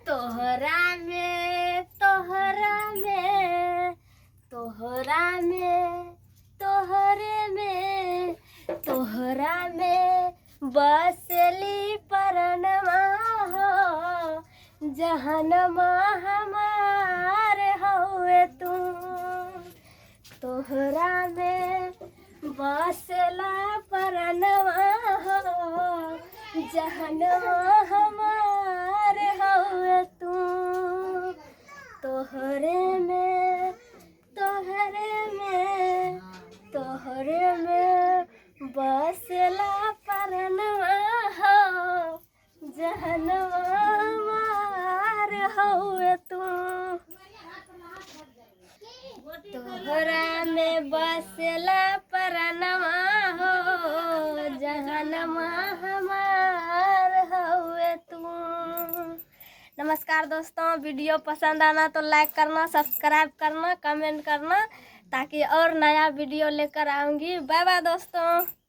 तोहरा में तोहरा में तोहरा में तोहरे में तोहरा में बसली परनमा हो जहनमा हमार हवे तू। तोहरा में बसला परनमा हो जहनमा हमार हवे तू। तोहरे में तोहरे में तोहरे में बसला परनमा हो जहनमा हमार हवे तू। तोहरा में बसला परनमा हो जहनमा हमार हवे तू। नमस्कार दोस्तों, वीडियो पसंद आना तो लाइक करना, सब्सक्राइब करना, कमेंट करना ताकि और नया वीडियो लेकर आऊँगी। बाय बाय दोस्तों।